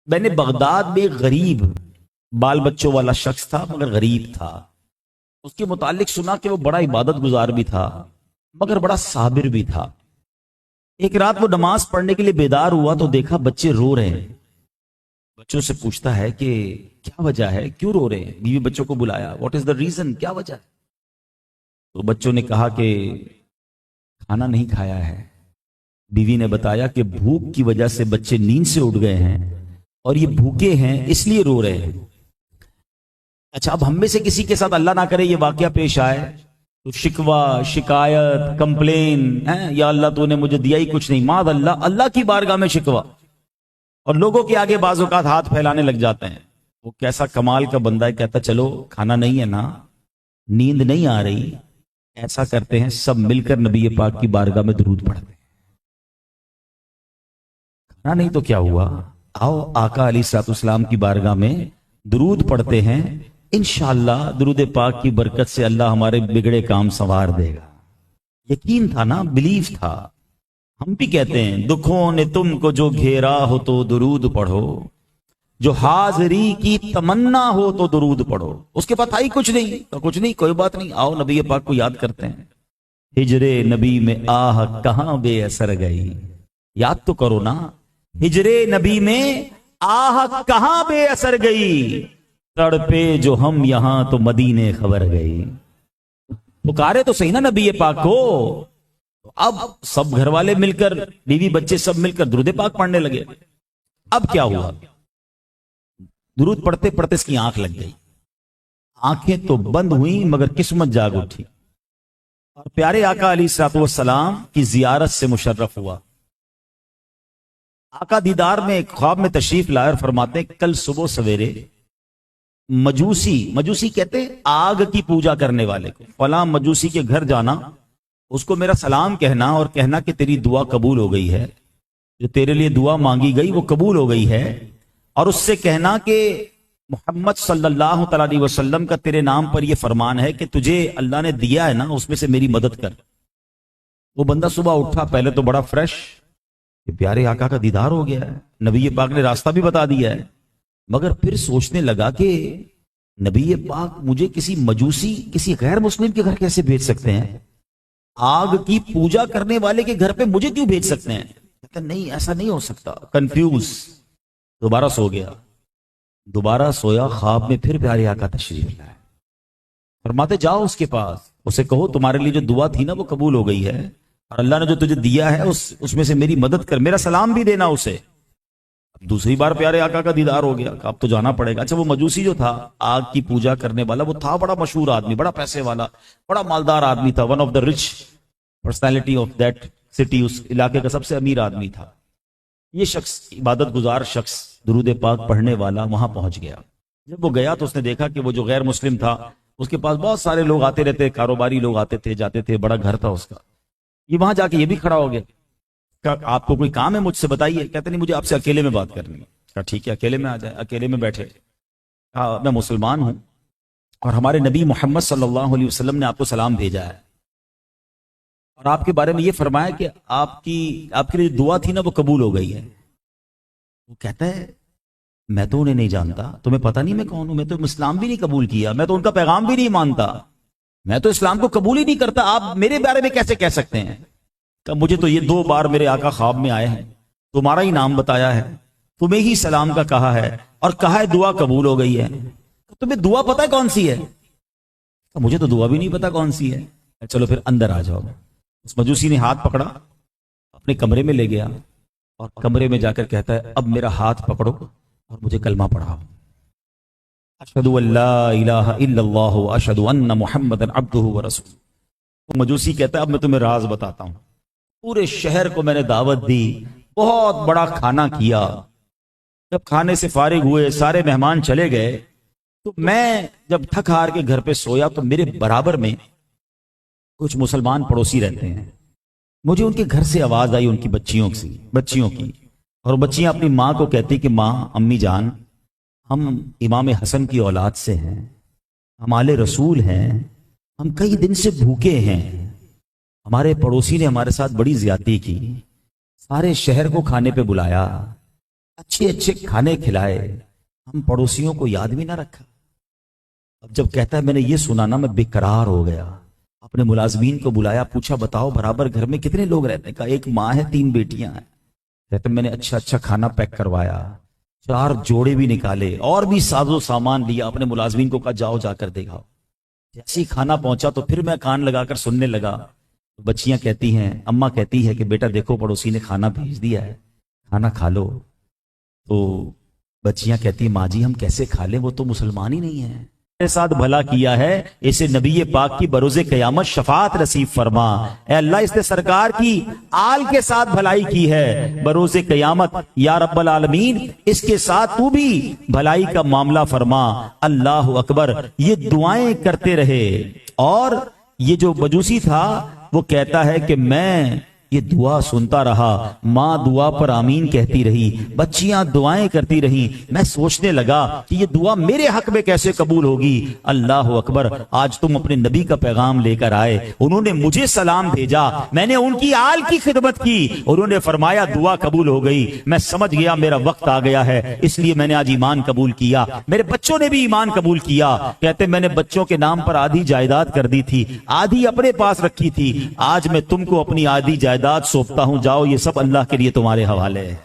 میں نے بغداد میں غریب بال بچوں والا شخص تھا مگر غریب تھا، اس کے متعلق سنا کہ وہ بڑا عبادت گزار بھی تھا مگر بڑا صابر بھی تھا۔ ایک رات وہ نماز پڑھنے کے لیے بیدار ہوا تو دیکھا بچے رو رہے ہیں۔ بچوں سے پوچھتا ہے کہ کیا وجہ ہے، کیوں رو رہے ہیں؟ بیوی بچوں کو بلایا، واٹ از دا ریزن، کیا وجہ ہے؟ تو بچوں نے کہا کہ کھانا نہیں کھایا ہے۔ بیوی نے بتایا کہ بھوک کی وجہ سے بچے نیند سے اٹھ گئے ہیں اور یہ بھوکے ہیں اس لیے رو رہے ہیں۔ اچھا، اب ہم میں سے کسی کے ساتھ اللہ نہ کرے یہ واقعہ پیش آئے تو شکوہ، شکایت، کمپلین ہے، یا اللہ تو نے مجھے دیا ہی کچھ نہیں، معاذ اللہ، اللہ کی بارگاہ میں شکوہ، اور لوگوں کے آگے بعض اوقات ہاتھ پھیلانے لگ جاتے ہیں۔ وہ کیسا کمال کا بندہ ہے، کہتا چلو کھانا نہیں ہے نا، نیند نہیں آ رہی، ایسا کرتے ہیں سب مل کر نبی پاک کی بارگاہ میں درود پڑھتے ہیں۔ کھانا نہیں تو کیا ہوا، آؤ آقا علیہ الصلوۃ والسلام کی بارگاہ میں درود پڑھتے ہیں، انشاءاللہ درود پاک کی برکت سے اللہ ہمارے بگڑے کام سنوار دے گا۔ یقین تھا نا، بلیف تھا۔ ہم بھی کہتے ہیں دکھوں نے تم کو جو گھیرا ہو تو درود پڑھو، جو حاضری کی تمنا ہو تو درود پڑھو۔ اس کے پاس آئی کچھ نہیں تو کچھ نہیں، کوئی بات نہیں، آؤ نبی پاک کو یاد کرتے ہیں۔ ہجر نبی میں آہ کہاں بے اثر گئی، یاد تو کرو نا، ہجر نبی میں آہ کہاں بے اثر گئی، تڑپے جو ہم یہاں تو مدینے خبر گئی۔ پکارے تو صحیح نا نبی پاک کو۔ اب سب گھر والے مل کر، بیوی بچے سب مل کر درود پاک پڑھنے لگے۔ اب کیا ہوا، درود پڑھتے پڑھتے اس کی آنکھ لگ گئی، آنکھیں تو بند ہوئیں مگر قسمت جاگ اٹھی، اور پیارے آقا علیہ الصلوۃ والسلام کی زیارت سے مشرف ہوا۔ آقا دیدار میں ایک خواب میں تشریف لائے اور فرماتے ہیں کل صبح سویرے مجوسی کہتے ہیں آگ کی پوجا کرنے والے کو، فلاں مجوسی کے گھر جانا، اس کو میرا سلام کہنا اور کہنا کہ تیری دعا قبول ہو گئی ہے، جو تیرے لیے دعا مانگی گئی وہ قبول ہو گئی ہے، اور اس سے کہنا کہ محمد صلی اللہ تعالی علیہ وسلم کا تیرے نام پر یہ فرمان ہے کہ تجھے اللہ نے دیا ہے نا، اس میں سے میری مدد کر۔ وہ بندہ صبح اٹھا، پہلے تو بڑا فریش کہ پیارے آقا کا دیدار ہو گیا ہے، نبی پاک نے راستہ بھی بتا دیا ہے، مگر پھر سوچنے لگا کہ نبی پاک مجھے کسی مجوسی، کسی غیر مسلم کے گھر کیسے بھیج سکتے ہیں؟ آگ کی پوجا کرنے والے کے گھر پہ مجھے کیوں بھیج سکتے ہیں؟ کہتا نہیں، ایسا نہیں ہو سکتا، کنفیوز۔ دوبارہ سو گیا، دوبارہ سویا، خواب میں پھر پیارے آقا تشریف لائے، فرماتے جاؤ اس کے پاس، اسے کہو تمہارے لیے جو دعا تھی نا وہ قبول ہو گئی ہے، اور اللہ نے جو تجھے دیا ہے اس میں سے میری مدد کر، میرا سلام بھی دینا اسے۔ دوسری بار پیارے آقا کا دیدار ہو گیا کہ اب تو جانا پڑے گا۔ اچھا، وہ مجوسی جو تھا آگ کی پوجا کرنے والا، وہ تھا بڑا مشہور آدمی، بڑا پیسے والا، بڑا مالدار آدمی تھا، one of the rich personality of that city, اس علاقے کا سب سے امیر آدمی تھا۔ یہ شخص، عبادت گزار شخص، درود پاک پڑھنے والا، وہاں پہنچ گیا۔ جب وہ گیا تو اس نے دیکھا کہ وہ جو غیر مسلم تھا اس کے پاس بہت سارے لوگ آتے رہتے، کاروباری لوگ آتے تھے جاتے تھے، بڑا گھر تھا اس کا۔ یہ وہاں جا کے یہ بھی کھڑا ہو گیا، کہا آپ کو کوئی کام ہے مجھ سے بتائیے۔ کہتے نہیں، مجھے آپ سے اکیلے میں بات کرنی ہے۔ کہا ٹھیک ہے، اکیلے میں آ جائے۔ اکیلے میں بیٹھے، کہا میں مسلمان ہوں اور ہمارے نبی محمد صلی اللہ علیہ وسلم نے آپ کو سلام بھیجا ہے، اور آپ کے بارے میں یہ فرمایا کہ آپ کے لیے دعا تھی نا وہ قبول ہو گئی ہے۔ وہ کہتا ہے میں تو انہیں نہیں جانتا، تمہیں پتہ نہیں میں کون ہوں، میں تو اسلام بھی نہیں قبول کیا، میں تو ان کا پیغام بھی نہیں مانتا، میں تو اسلام کو قبول ہی نہیں کرتا، آپ میرے بارے میں کیسے کہہ سکتے ہیں؟ کہ مجھے تو یہ 2 بار میرے آقا خواب میں آئے ہیں، تمہارا ہی نام بتایا ہے، تمہیں ہی سلام کا کہا ہے، اور کہا ہے دعا قبول ہو گئی ہے، تمہیں دعا پتہ ہے کون سی ہے؟ مجھے تو دعا بھی نہیں پتا کون سی ہے۔ چلو پھر اندر آ جاؤ۔ اس مجوسی نے ہاتھ پکڑا، اپنے کمرے میں لے گیا، اور کمرے میں جا کر کہتا ہے اب میرا ہاتھ پکڑو اور مجھے کلمہ پڑھاؤ، اشہد ان لا الہ الا اللہ واشہد ان محمدا عبدہ ورسولہ۔ وہ مجوسی کہتا ہے اب میں تمہیں راز بتاتا ہوں، پورے شہر کو میں نے دعوت دی، بہت بڑا کھانا کیا، جب کھانے سے فارغ ہوئے سارے مہمان چلے گئے تو میں جب تھک ہار کے گھر پہ سویا تو میرے برابر میں کچھ مسلمان پڑوسی رہتے ہیں، مجھے ان کے گھر سے آواز آئی، ان کی بچیوں کی، اور بچیاں اپنی ماں کو کہتی کہ ماں، امی جان، ہم امام حسن کی اولاد سے ہیں، ہم آل رسول ہیں، ہم کئی دن سے بھوکے ہیں، ہمارے پڑوسی نے ہمارے ساتھ بڑی زیادتی کی، سارے شہر کو کھانے پہ بلایا، اچھے اچھے کھانے کھلائے، ہم پڑوسیوں کو یاد بھی نہ رکھا۔ اب جب کہتا ہے میں نے یہ سنا نا میں بے قرار ہو گیا، اپنے ملازمین کو بلایا، پوچھا بتاؤ برابر گھر میں کتنے لوگ رہتے ہیں؟ کہا ایک ماں ہے 3 بیٹیاں ہیں۔ کہتے میں نے اچھا اچھا کھانا پیک کروایا، 4 جوڑے بھی نکالے اور بھی ساز و سامان لیا، اپنے ملازمین کو کہا جاؤ جا کر دیکھاؤ۔ جیسے ہی کھانا پہنچا تو پھر میں کان لگا کر سننے لگا، بچیاں کہتی ہیں، اماں کہتی ہے کہ بیٹا دیکھو پڑوسی نے کھانا بھیج دیا ہے، کھانا کھا لو۔ تو بچیاں کہتی ہیں ماں جی ہم کیسے کھا لیں، وہ تو مسلمان ہی نہیں ہے۔ میرے ساتھ بھلا کیا ہے، اسے نبی پاک کی بروز قیامت شفاعت نصیب فرما۔ اے اللہ اس نے سرکار کی آل کے ساتھ بھلائی کی ہے بروز قیامت، یا رب العالمین اس کے ساتھ تو بھی بھلائی کا معاملہ فرما۔ اللہ اکبر۔ یہ دعائیں کرتے رہے، اور یہ جو مجوسی تھا وہ کہتا ہے کہ میں یہ دعا سنتا رہا، ماں دعا پر آمین کہتی رہی، بچیاں دعائیں کرتی رہیں، میں سوچنے لگا کہ یہ دعا میرے حق میں کیسے قبول ہوگی۔ اللہ اکبر۔ آج تم اپنے نبی کا پیغام لے کر آئے، انہوں نے مجھے سلام بھیجا، میں نے ان کی آل کی خدمت کی، انہوں نے فرمایا دعا قبول ہو گئی، میں سمجھ گیا میرا وقت آ گیا ہے، اس لیے میں نے آج ایمان قبول کیا۔ میرے بچوں نے بھی ایمان قبول کیا۔ کہتے میں نے بچوں کے نام پر آدھی جائیداد کر دی تھی، آدھی اپنے پاس رکھی تھی، آج میں تم کو اپنی آدھی جائیداد سونپتا ہوں، جاؤ یہ سب اللہ کے لیے تمہارے حوالے ہے۔